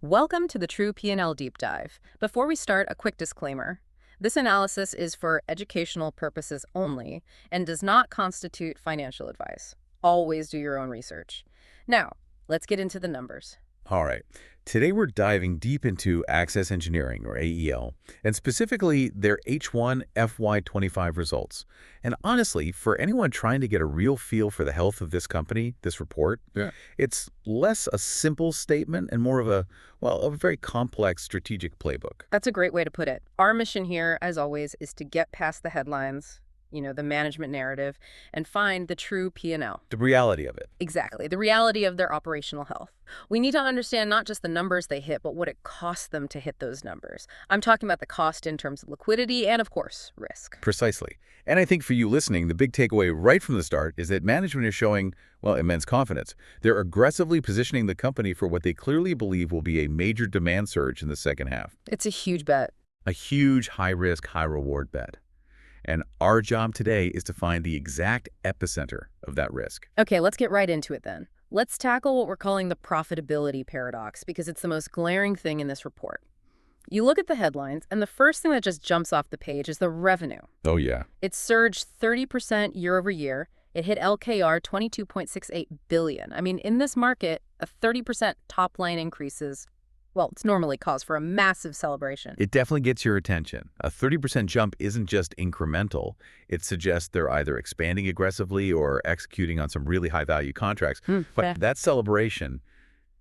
Welcome to the True P&L Deep Dive. Before we start, a quick disclaimer. This analysis is for educational purposes only and does not constitute financial advice. Always do your own research. Now, let's get into the numbers. All right. Today we're diving deep into Access Engineering, or AEL, and specifically their H1 FY25 results. And honestly, for anyone trying to get a real feel for the health of this company, this report, it's less a simple statement and more of a very complex strategic playbook. That's a great way to put it. Our mission here, as always, is to get past the headlines, the management narrative, and find the true P&L. The reality of it. Exactly, the reality of their operational health. We need to understand not just the numbers they hit, but what it costs them to hit those numbers. I'm talking about the cost in terms of liquidity and, of course, risk. Precisely. And I think for you listening, the big takeaway right from the start is that management is showing, immense confidence. They're aggressively positioning the company for what they clearly believe will be a major demand surge in the second half. It's a huge bet. A huge high-risk, high-reward bet. And our job today is to find the exact epicenter of that risk. Okay, let's get right into it then. Let's tackle what we're calling the profitability paradox, because it's the most glaring thing in this report. You look at the headlines, and the first thing that just jumps off the page is the revenue. Oh, yeah. It surged 30% year over year. It hit LKR 22.68 billion. I mean, in this market, a 30% top-line increase is, it's normally cause for a massive celebration. It definitely gets your attention. A 30% jump isn't just incremental. It suggests they're either expanding aggressively or executing on some really high-value contracts. But that celebration,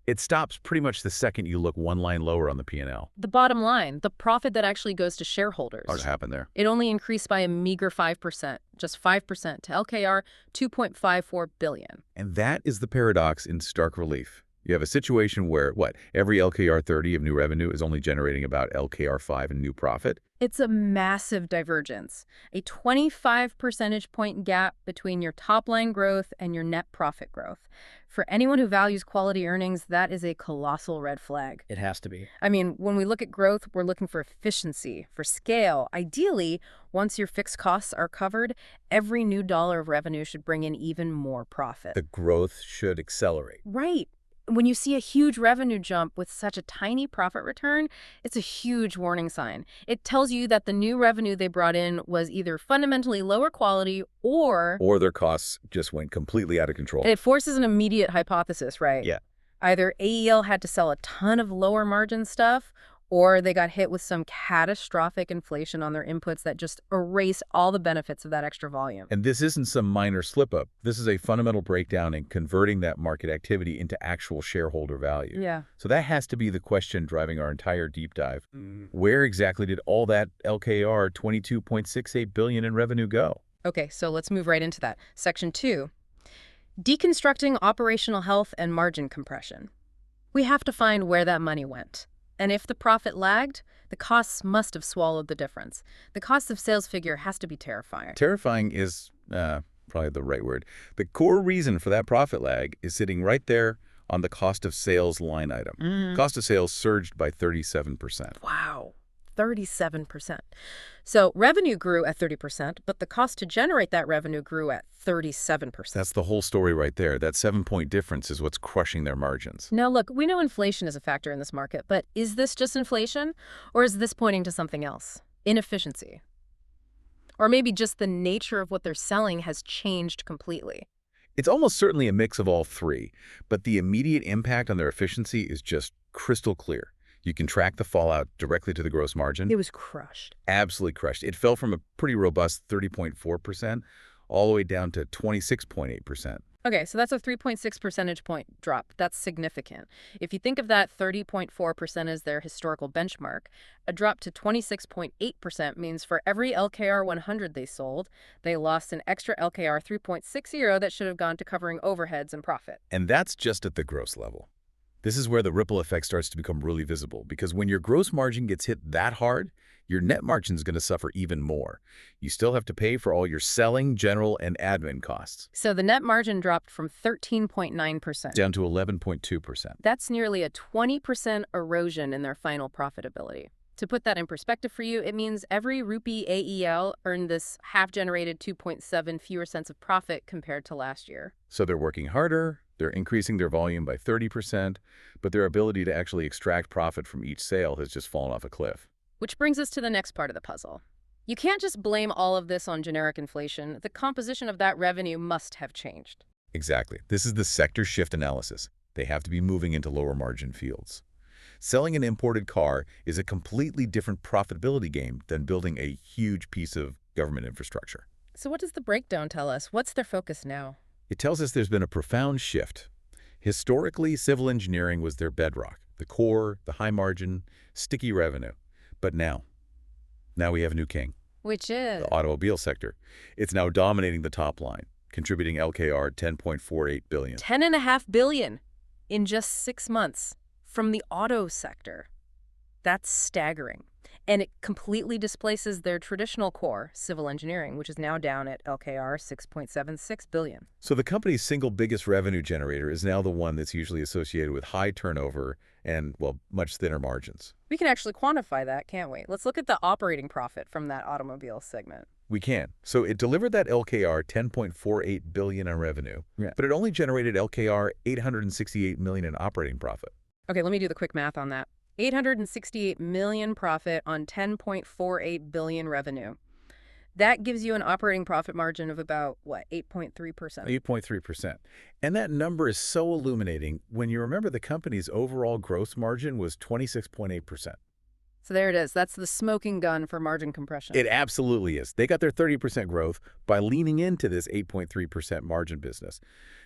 it stops pretty much the second you look one line lower on the P&L. The bottom line, the profit that actually goes to shareholders. What happened there? It only increased by a meager 5%, just 5% to LKR 2.54 billion. And that is the paradox in stark relief. You have a situation where, every LKR 30 of new revenue is only generating about LKR 5 in new profit? It's a massive divergence, a 25 percentage point gap between your top-line growth and your net profit growth. For anyone who values quality earnings, that is a colossal red flag. It has to be. I mean, when we look at growth, we're looking for efficiency, for scale. Ideally, once your fixed costs are covered, every new dollar of revenue should bring in even more profit. The growth should accelerate. Right. When you see a huge revenue jump with such a tiny profit return, it's a huge warning sign. It tells you that the new revenue they brought in was either fundamentally lower quality or their costs just went completely out of control. And it forces an immediate hypothesis, right? Yeah. Either AEL had to sell a ton of lower margin stuff, or they got hit with some catastrophic inflation on their inputs that just erased all the benefits of that extra volume. And this isn't some minor slip-up. This is a fundamental breakdown in converting that market activity into actual shareholder value. Yeah. So that has to be the question driving our entire deep dive. Where exactly did all that LKR 22.68 billion in revenue go? Okay, so let's move right into that. Section 2, deconstructing operational health and margin compression. We have to find where that money went. And if the profit lagged, the costs must have swallowed the difference. The cost of sales figure has to be terrifying. Terrifying is probably the right word. The core reason for that profit lag is sitting right there on the cost of sales line item. Cost of sales surged by 37%. Wow, 37%. So revenue grew at 30%, but the cost to generate that revenue grew at 37%. That's the whole story right there. That 7-point difference is what's crushing their margins. Now, look, we know inflation is a factor in this market, but is this just inflation, or is this pointing to something else? Inefficiency? Or maybe just the nature of what they're selling has changed completely? It's almost certainly a mix of all three, but the immediate impact on their efficiency is just crystal clear. You can track the fallout directly to the gross margin. It was crushed. Absolutely crushed. It fell from a pretty robust 30.4% all the way down to 26.8%. Okay, so that's a 3.6 percentage point drop. That's significant. If you think of that 30.4% as their historical benchmark, a drop to 26.8% means for every LKR 100 they sold, they lost an extra LKR 3.60 that should have gone to covering overheads and profit. And that's just at the gross level. This is where the ripple effect starts to become really visible, because when your gross margin gets hit that hard, your net margin is going to suffer even more. You still have to pay for all your selling, general, and admin costs. So the net margin dropped from 13.9% down to 11.2%. That's nearly a 20% erosion in their final profitability. To put that in perspective for you, it means every rupee AEL earned this half-generated 2.7 fewer cents of profit compared to last year. So they're working harder, They're increasing their volume by 30%, but their ability to actually extract profit from each sale has just fallen off a cliff. Which brings us to the next part of the puzzle. You can't just blame all of this on generic inflation. The composition of that revenue must have changed. Exactly. This is the sector shift analysis. They have to be moving into lower margin fields. Selling an imported car is a completely different profitability game than building a huge piece of government infrastructure. So what does the breakdown tell us? What's their focus now? It tells us there's been a profound shift. Historically, civil engineering was their bedrock, the core, the high margin, sticky revenue. But now we have a new king, Which is? the automobile sector. It's now dominating the top line, contributing LKR 10.48 billion. 10.5 billion in just 6 months from the auto sector. That's staggering. And it completely displaces their traditional core, civil engineering, which is now down at LKR 6.76 billion. So the company's single biggest revenue generator is now the one that's usually associated with high turnover and, well, much thinner margins. We can actually quantify that, can't we? Let's look at the operating profit from that automobile segment. We can. So it delivered that LKR 10.48 billion in revenue, but it only generated LKR 868 million in operating profit. Okay, let me do the quick math on that. 868 million profit on 10.48 billion revenue. That gives you an operating profit margin of about, what, 8.3%? 8.3%. And that number is so illuminating when you remember the company's overall gross margin was 26.8%. So there it is. That's the smoking gun for margin compression. It absolutely is. They got their 30% growth by leaning into this 8.3% margin business.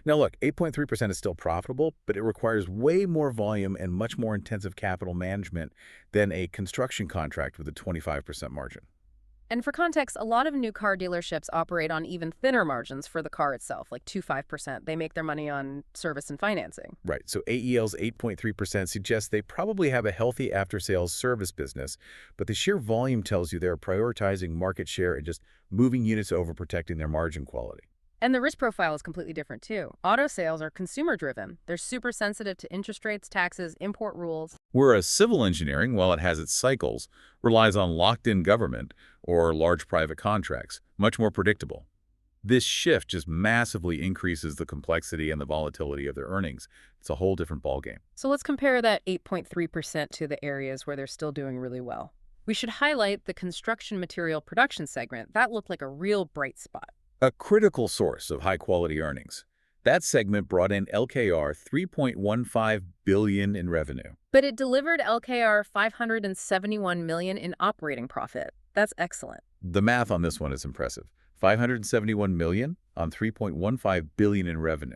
Now look, 8.3% is still profitable, but it requires way more volume and much more intensive capital management than a construction contract with a 25% margin. And for context, a lot of new car dealerships operate on even thinner margins for the car itself, like 2-5%. They make their money on service and financing. Right, so AEL's 8.3% suggests they probably have a healthy after-sales service business, but the sheer volume tells you they're prioritizing market share and just moving units over protecting their margin quality. And the risk profile is completely different, too. Auto sales are consumer-driven. They're super sensitive to interest rates, taxes, import rules. Whereas civil engineering, while it has its cycles, relies on locked-in government or large private contracts, much more predictable. This shift just massively increases the complexity and the volatility of their earnings. It's a whole different ballgame. So let's compare that 8.3% to the areas where they're still doing really well. We should highlight the construction material production segment. That looked like a real bright spot. A critical source of high-quality earnings. That segment brought in LKR 3.15 billion in revenue. But it delivered LKR 571 million in operating profit. That's excellent. The math on this one is impressive. 571 million on 3.15 billion in revenue.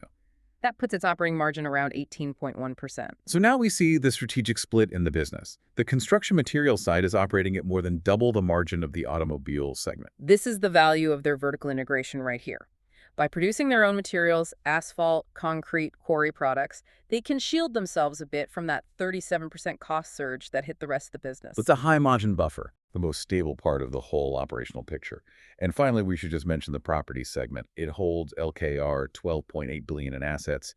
That puts its operating margin around 18.1%. So now we see the strategic split in the business. The construction materials side is operating at more than double the margin of the automobile segment. This is the value of their vertical integration right here. By producing their own materials, asphalt, concrete, quarry products, they can shield themselves a bit from that 37% cost surge that hit the rest of the business. It's a high margin buffer, the most stable part of the whole operational picture. And finally, we should just mention the property segment. It holds LKR 12.8 billion in assets.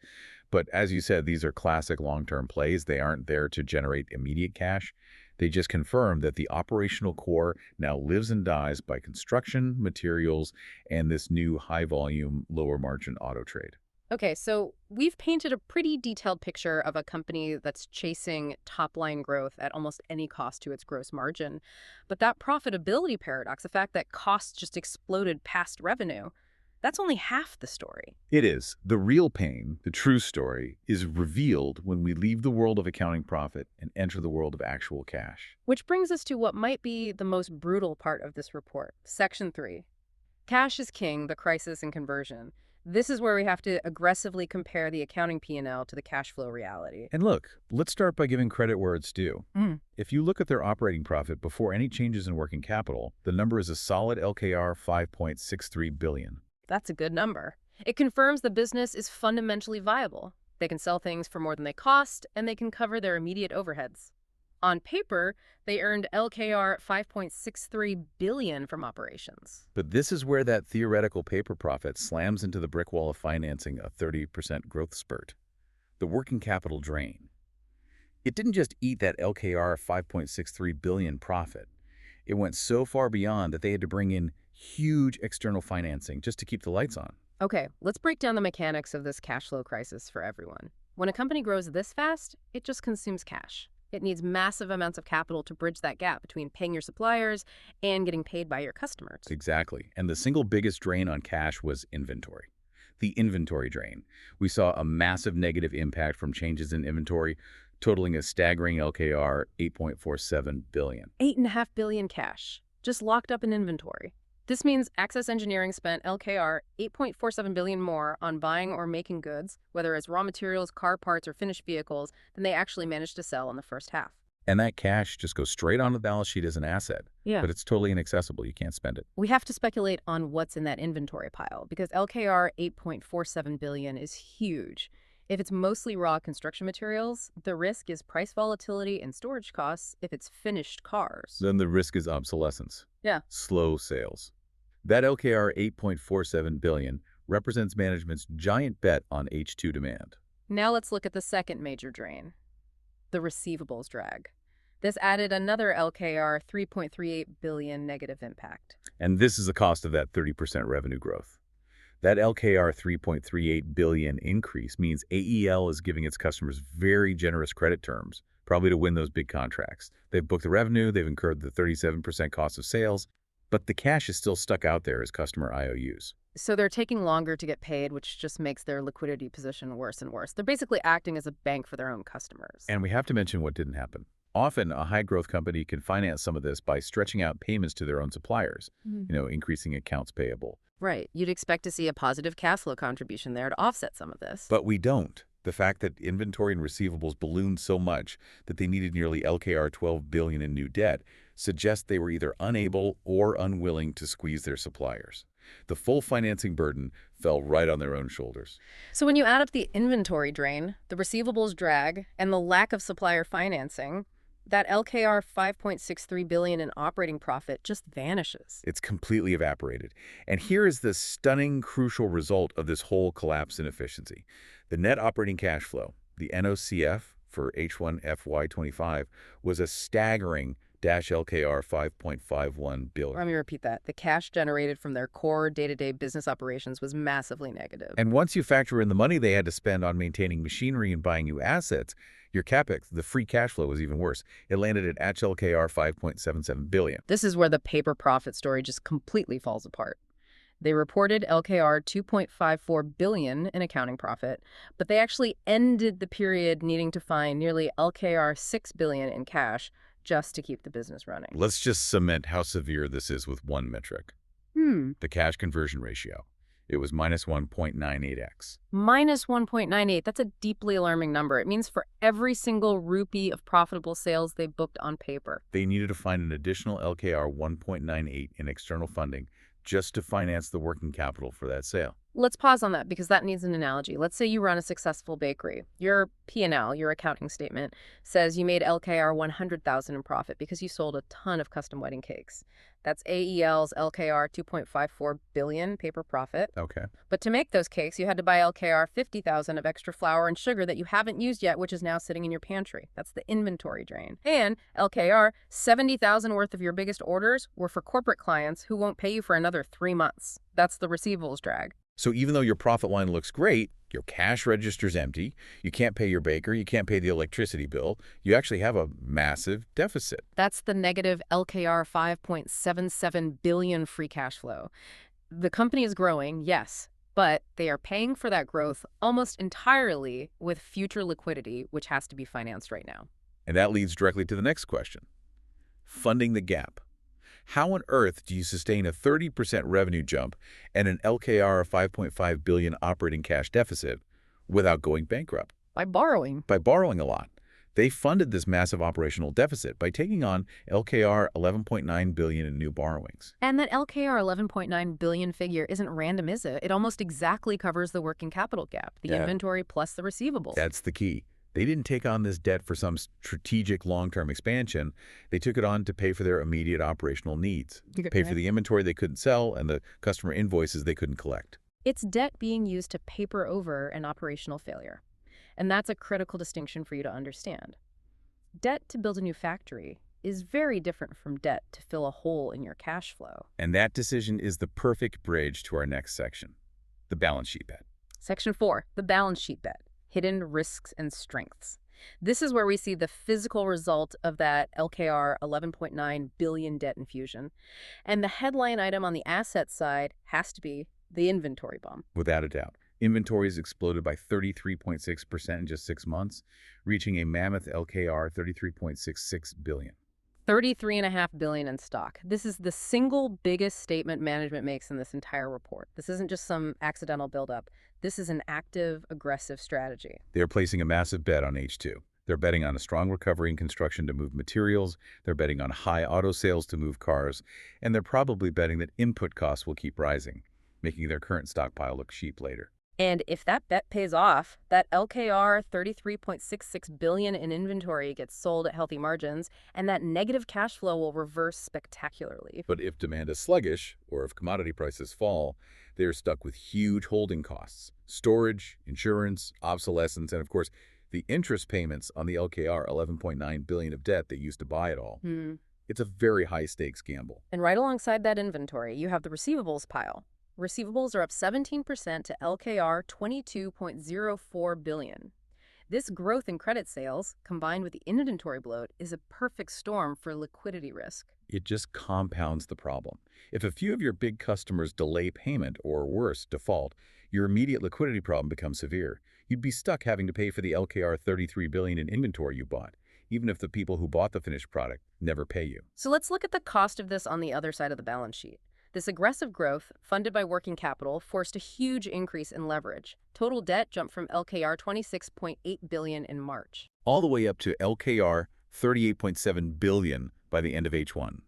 But as you said, these are classic long-term plays. They aren't there to generate immediate cash. They just confirm that the operational core now lives and dies by construction, materials, and this new high-volume, lower-margin auto trade. Okay, so we've painted a pretty detailed picture of a company that's chasing top-line growth at almost any cost to its gross margin. But that profitability paradox, the fact that costs just exploded past revenue, that's only half the story. It is. The real pain, the true story, is revealed when we leave the world of accounting profit and enter the world of actual cash. Which brings us to what might be the most brutal part of this report, Section 3. Cash is king, the crisis and conversion. This is where we have to aggressively compare the accounting P&L to the cash flow reality. And look, let's start by giving credit where it's due. If you look at their operating profit before any changes in working capital, the number is a solid LKR 5.63 billion. That's a good number. It confirms the business is fundamentally viable. They can sell things for more than they cost, and they can cover their immediate overheads. On paper, they earned LKR 5.63 billion from operations. But this is where that theoretical paper profit slams into the brick wall of financing a 30% growth spurt. The working capital drain. It didn't just eat that LKR 5.63 billion profit. It went so far beyond that they had to bring in huge external financing just to keep the lights on. Okay, let's break down the mechanics of this cash flow crisis for everyone. When a company grows this fast, it just consumes cash. It needs massive amounts of capital to bridge that gap between paying your suppliers and getting paid by your customers. Exactly. And the single biggest drain on cash was inventory. The inventory drain. We saw a massive negative impact from changes in inventory, totaling a staggering LKR 8.47 billion. 8.5 billion cash, just locked up in inventory. This means Access Engineering spent LKR 8.47 billion more on buying or making goods, whether it's raw materials, car parts, or finished vehicles, than they actually managed to sell in the first half. And that cash just goes straight on the balance sheet as an asset. Yeah. But it's totally inaccessible. You can't spend it. We have to speculate on what's in that inventory pile because LKR 8.47 billion is huge. If it's mostly raw construction materials, the risk is price volatility and storage costs if it's finished cars. Then the risk is obsolescence. Yeah. Slow sales. That LKR 8.47 billion represents management's giant bet on H2 demand. Now let's look at the second major drain, the receivables drag. This added another LKR 3.38 billion negative impact. And this is the cost of that 30% revenue growth. That LKR 3.38 billion increase means AEL is giving its customers very generous credit terms, probably to win those big contracts. They've booked the revenue, they've incurred the 37% cost of sales, but the cash is still stuck out there as customer IOUs. So they're taking longer to get paid, which just makes their liquidity position worse and worse. They're basically acting as a bank for their own customers. And we have to mention what didn't happen. Often, a high-growth company can finance some of this by stretching out payments to their own suppliers, increasing accounts payable. Right. You'd expect to see a positive cash flow contribution there to offset some of this. But we don't. The fact that inventory and receivables ballooned so much that they needed nearly LKR 12 billion in new debt suggests they were either unable or unwilling to squeeze their suppliers. The full financing burden fell right on their own shoulders. So when you add up the inventory drain, the receivables drag, and the lack of supplier financing, that LKR 5.63 billion in operating profit just vanishes. It's completely evaporated. And here is the stunning, crucial result of this whole collapse in efficiency. The net operating cash flow, the NOCF for H1 FY25, was a staggering -LKR 5.51 billion. Let me repeat that. The cash generated from their core day-to-day business operations was massively negative. And once you factor in the money they had to spend on maintaining machinery and buying new assets, your CapEx, the free cash flow, was even worse. It landed at LKR 5.77 billion. This is where the paper profit story just completely falls apart. They reported LKR 2.54 billion in accounting profit, but they actually ended the period needing to find nearly LKR 6 billion in cash just to keep the business running. Let's just cement how severe this is with one metric. The cash conversion ratio. It was -1.98x. -1.98. That's a deeply alarming number. It means for every single rupee of profitable sales they booked on paper. They needed to find an additional LKR 1.98 in external funding just to finance the working capital for that sale. Let's pause on that because that needs an analogy. Let's say you run a successful bakery. Your P&L, your accounting statement, says you made LKR 100,000 in profit because you sold a ton of custom wedding cakes. That's AEL's LKR 2.54 billion paper profit. Okay. But to make those cakes, you had to buy LKR 50,000 of extra flour and sugar that you haven't used yet, which is now sitting in your pantry. That's the inventory drain. And LKR 70,000 worth of your biggest orders were for corporate clients who won't pay you for another 3 months. That's the receivables drag. So even though your profit line looks great, your cash register's empty, you can't pay your baker, you can't pay the electricity bill, you actually have a massive deficit. That's the negative LKR 5.77 billion free cash flow. The company is growing, yes, but they are paying for that growth almost entirely with future liquidity, which has to be financed right now. And that leads directly to the next question. Funding the gap. How on earth do you sustain a 30% revenue jump and an LKR 5.5 billion operating cash deficit without going bankrupt? By borrowing. By borrowing a lot. They funded this massive operational deficit by taking on LKR 11.9 billion in new borrowings. And that LKR 11.9 billion figure isn't random, is it? It almost exactly covers the working capital gap, the inventory plus the receivables. That's the key. They didn't take on this debt for some strategic long-term expansion. They took it on to pay for their immediate operational needs, pay for the inventory they couldn't sell and the customer invoices they couldn't collect. It's debt being used to paper over an operational failure. And that's a critical distinction for you to understand. Debt to build a new factory is very different from debt to fill a hole in your cash flow. And that decision is the perfect bridge to our next section. The balance sheet bet. Section 4, the balance sheet bet, hidden risks and strengths. This is where we see the physical result of that LKR 11.9 billion debt infusion. And the headline item on the asset side has to be the inventory bump. Without a doubt. Inventories exploded by 33.6% in just 6 months, reaching a mammoth LKR 33.66 billion. 33.5 billion in stock. This is the single biggest statement management makes in this entire report. This isn't just some accidental buildup. This is an active, aggressive strategy. They're placing a massive bet on H2. They're betting on a strong recovery in construction to move materials, they're betting on high auto sales to move cars, and they're probably betting that input costs will keep rising, making their current stockpile look cheap later. And if that bet pays off, that LKR 33.66 billion in inventory gets sold at healthy margins, and that negative cash flow will reverse spectacularly. But if demand is sluggish, or if commodity prices fall, they're stuck with huge holding costs, storage, insurance, obsolescence, and of course, the interest payments on the LKR 11.9 billion of debt they used to buy it all. It's a very high-stakes gamble. And right alongside that inventory, you have the receivables pile. Receivables are up 17% to LKR 22.04 billion. This growth in credit sales, combined with the inventory bloat, is a perfect storm for liquidity risk. It just compounds the problem. If a few of your big customers delay payment or worse, default, your immediate liquidity problem becomes severe. You'd be stuck having to pay for the LKR 33 billion in inventory you bought, even if the people who bought the finished product never pay you. So let's look at the cost of this on the other side of the balance sheet. This aggressive growth, funded by working capital, forced a huge increase in leverage. Total debt jumped from LKR 26.8 billion in March, All the way up to LKR 38.7 billion by the end of H1.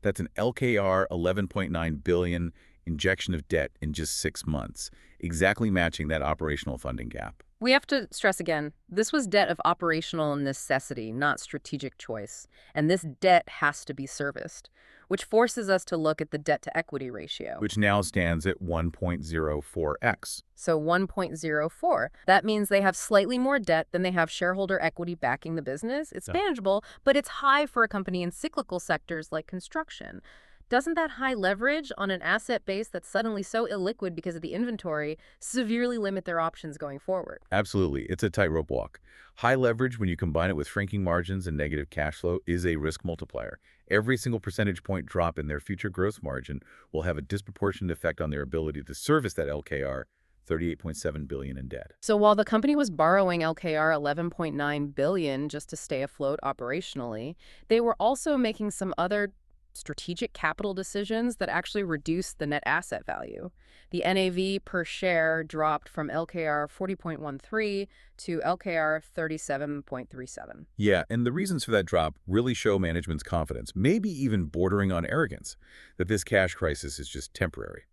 That's an LKR 11.9 billion injection of debt in just 6 months, exactly matching that operational funding gap. We have to stress again, this was debt of operational necessity, not strategic choice. And this debt has to be serviced, which forces us to look at the debt-to-equity ratio. Which now stands at 1.04x. So 1.04. That means they have slightly more debt than they have shareholder equity backing the business. It's manageable, but it's high for a company in cyclical sectors like construction. Doesn't that high leverage on an asset base that's suddenly so illiquid because of the inventory severely limit their options going forward? Absolutely. It's a tightrope walk. High leverage, when you combine it with shrinking margins and negative cash flow, is a risk multiplier. Every single percentage point drop in their future gross margin will have a disproportionate effect on their ability to service that LKR 38.7 billion in debt. So while the company was borrowing LKR 11.9 billion just to stay afloat operationally, they were also making some other strategic capital decisions that actually reduced the net asset value. The NAV per share dropped from LKR 40.13 to LKR 37.37. Yeah, and the reasons for that drop really show management's confidence, maybe even bordering on arrogance, that this cash crisis is just temporary.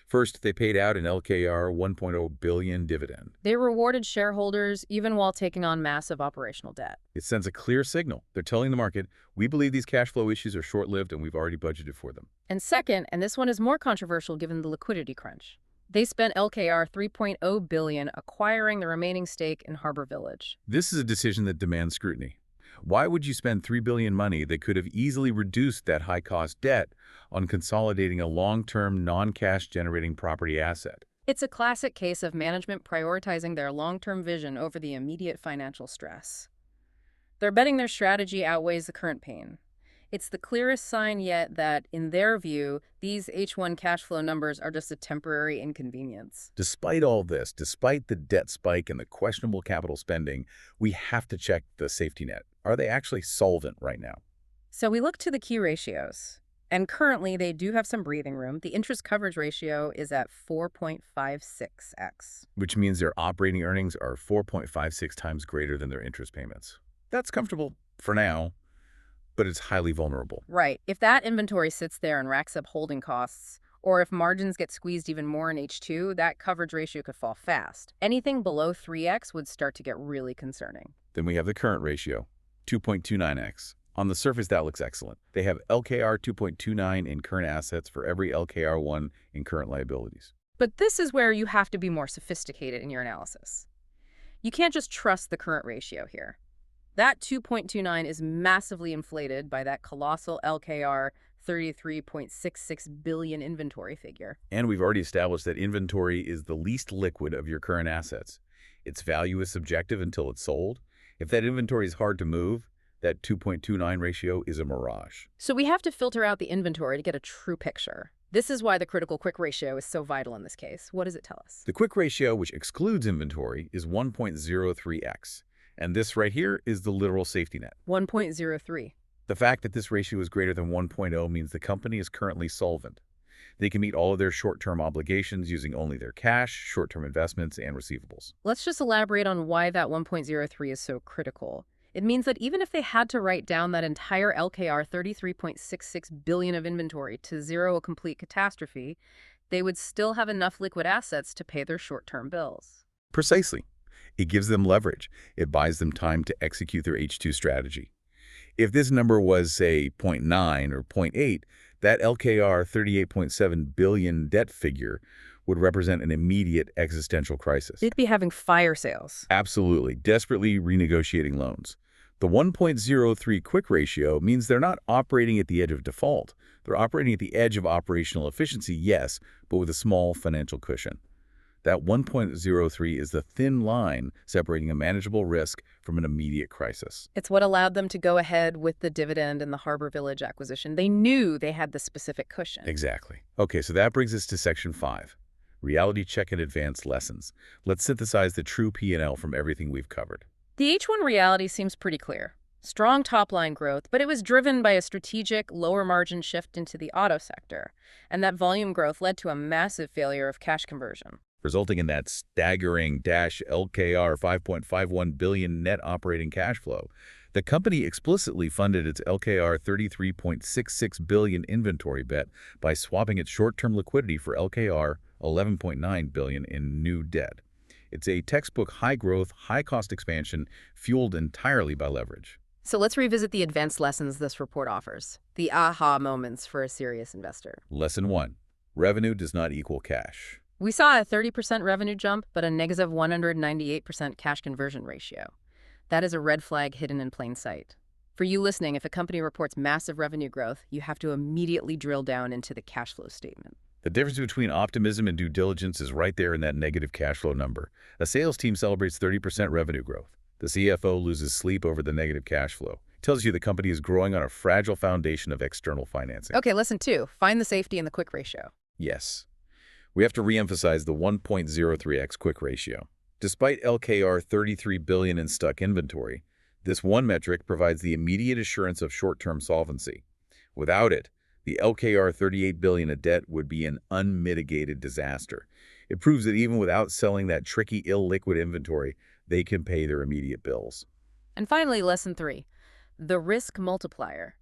First, they paid out an LKR 1.0 billion dividend. They rewarded shareholders even while taking on massive operational debt. It sends a clear signal. They're telling the market, we believe these cash flow issues are short-lived and we've already budgeted for them. And second, and this one is more controversial given the liquidity crunch, they spent LKR 3.0 billion acquiring the remaining stake in Harbor Village. This is a decision that demands scrutiny. Why would you spend $3 billion money that could have easily reduced that high-cost debt on consolidating a long-term, non-cash generating property asset? It's a classic case of management prioritizing their long-term vision over the immediate financial stress. They're betting their strategy outweighs the current pain. It's the clearest sign yet that, in their view, these H1 cash flow numbers are just a temporary inconvenience. Despite all this, despite the debt spike and the questionable capital spending, we have to check the safety net. Are they actually solvent right now? So we look to the key ratios. And currently, they do have some breathing room. The interest coverage ratio is at 4.56x. Which means their operating earnings are 4.56 times greater than their interest payments. That's comfortable for now, but it's highly vulnerable. Right. If that inventory sits there and racks up holding costs, or if margins get squeezed even more in H2, that coverage ratio could fall fast. Anything below 3x would start to get really concerning. Then we have the current ratio, 2.29x. On the surface, that looks excellent. They have LKR 2.29 in current assets for every LKR 1 in current liabilities. But this is where you have to be more sophisticated in your analysis. You can't just trust the current ratio here. That 2.29 is massively inflated by that colossal LKR 33.66 billion inventory figure. And we've already established that inventory is the least liquid of your current assets. Its value is subjective until it's sold. If that inventory is hard to move, that 2.29 ratio is a mirage. So we have to filter out the inventory to get a true picture. This is why the critical quick ratio is so vital in this case. What does it tell us? The quick ratio, which excludes inventory, is 1.03x. And this right here is the literal safety net. 1.03. The fact that this ratio is greater than 1.0 means the company is currently solvent. They can meet all of their short-term obligations using only their cash, short-term investments, and receivables. Let's just elaborate on why that 1.03 is so critical. It means that even if they had to write down that entire LKR 33.66 billion of inventory to zero a complete catastrophe, they would still have enough liquid assets to pay their short-term bills. Precisely. It gives them leverage. It buys them time to execute their H2 strategy. If this number was, say, 0.9 or 0.8, that LKR 38.7 billion debt figure would represent an immediate existential crisis. They'd be having fire sales. Absolutely, desperately renegotiating loans. The 1.03 quick ratio means they're not operating at the edge of default. They're operating at the edge of operational efficiency, yes, but with a small financial cushion. That 1.03 is the thin line separating a manageable risk from an immediate crisis. It's what allowed them to go ahead with the dividend and the Harbor Village acquisition. They knew they had the specific cushion. Exactly. Okay, so that brings us to Section 5, Reality Check and Advanced Lessons. Let's synthesize the true P&L from everything we've covered. The H1 reality seems pretty clear. Strong top-line growth, but it was driven by a strategic, lower-margin shift into the auto sector. And that volume growth led to a massive failure of cash conversion, Resulting in that staggering LKR 5.51 billion net operating cash flow. The company explicitly funded its LKR 33.66 billion inventory bet by swapping its short-term liquidity for LKR 11.9 billion in new debt. It's a textbook high-growth, high-cost expansion fueled entirely by leverage. So let's revisit the advanced lessons this report offers, the aha moments for a serious investor. Lesson 1. Revenue does not equal cash. We saw a 30% revenue jump, but a negative 198% cash conversion ratio. That is a red flag hidden in plain sight. For you listening, if a company reports massive revenue growth, you have to immediately drill down into the cash flow statement. The difference between optimism and due diligence is right there in that negative cash flow number. A sales team celebrates 30% revenue growth. The CFO loses sleep over the negative cash flow. It tells you the company is growing on a fragile foundation of external financing. Okay, lesson 2. Find the safety in the quick ratio. Yes. We have to reemphasize the 1.03x quick ratio. Despite LKR 33 billion in stuck inventory, this one metric provides the immediate assurance of short-term solvency. Without it, the LKR 38 billion of debt would be an unmitigated disaster. It proves that even without selling that tricky illiquid inventory, they can pay their immediate bills. And finally, lesson 3. The risk multiplier.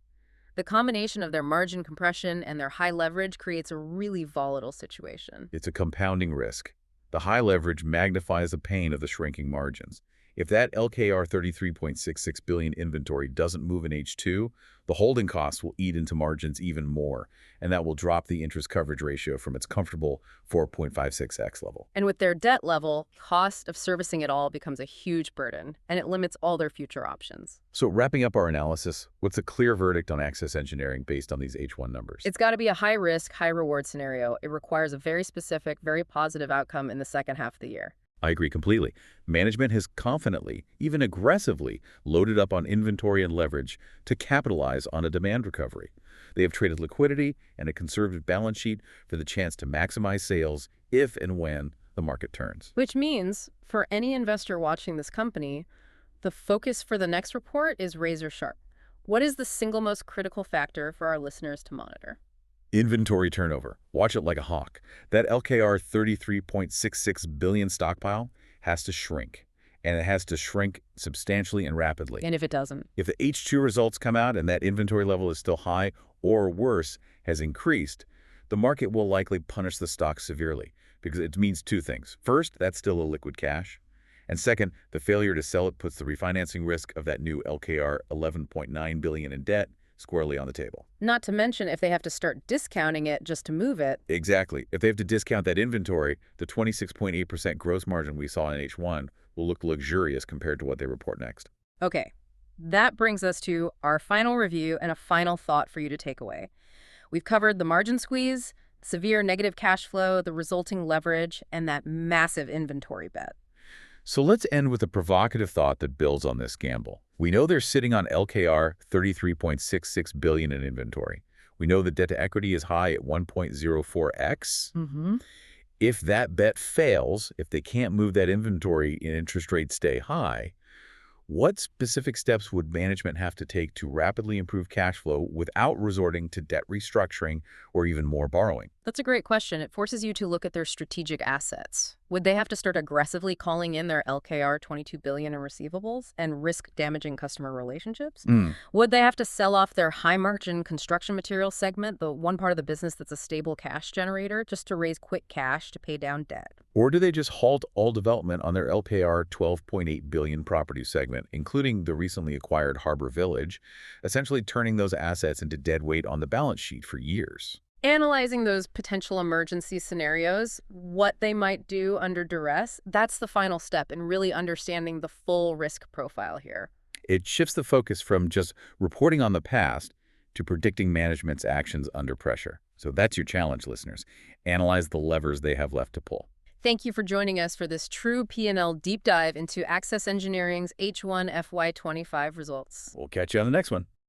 The combination of their margin compression and their high leverage creates a really volatile situation. It's a compounding risk. The high leverage magnifies the pain of the shrinking margins. If that LKR 33.66 billion inventory doesn't move in H2, the holding costs will eat into margins even more, and that will drop the interest coverage ratio from its comfortable 4.56x level. And with their debt level, cost of servicing it all becomes a huge burden, and it limits all their future options. So wrapping up our analysis, what's a clear verdict on Access Engineering based on these H1 numbers? It's got to be a high-risk, high-reward scenario. It requires a very specific, very positive outcome in the second half of the year. I agree completely. Management has confidently, even aggressively, loaded up on inventory and leverage to capitalize on a demand recovery. They have traded liquidity and a conservative balance sheet for the chance to maximize sales if and when the market turns. Which means, for any investor watching this company, the focus for the next report is razor sharp. What is the single most critical factor for our listeners to monitor? Inventory turnover. Watch it like a hawk. That LKR 33.66 billion stockpile has to shrink, and it has to shrink substantially and rapidly. And if it doesn't? If the H2 results come out and that inventory level is still high or worse, has increased, the market will likely punish the stock severely because it means two things. First, that's still a liquid cash. And second, the failure to sell it puts the refinancing risk of that new LKR 11.9 billion in debt squarely on the table. Not to mention if they have to start discounting it just to move it. Exactly. If they have to discount that inventory, the 26.8% gross margin we saw in H1 will look luxurious compared to what they report next. Okay, that brings us to our final review and a final thought for you to take away. We've covered the margin squeeze, severe negative cash flow, the resulting leverage, and that massive inventory bet. So let's end with a provocative thought that builds on this gamble. We know they're sitting on LKR 33.66 billion in inventory. We know the debt to equity is high at 1.04x. Mm-hmm. If that bet fails, if they can't move that inventory and interest rates stay high, what specific steps would management have to take to rapidly improve cash flow without resorting to debt restructuring or even more borrowing? That's a great question. It forces you to look at their strategic assets. Would they have to start aggressively calling in their LKR 22 billion in receivables and risk damaging customer relationships? Mm. Would they have to sell off their high-margin construction materials segment, the one part of the business that's a stable cash generator, just to raise quick cash to pay down debt? Or do they just halt all development on their LKR 12.8 billion property segment, including the recently acquired Harbor Village, essentially turning those assets into dead weight on the balance sheet for years? Analyzing those potential emergency scenarios, what they might do under duress, that's the final step in really understanding the full risk profile here. It shifts the focus from just reporting on the past to predicting management's actions under pressure. So that's your challenge, listeners. Analyze the levers they have left to pull. Thank you for joining us for this true P&L deep dive into Access Engineering's H1 FY25 results. We'll catch you on the next one.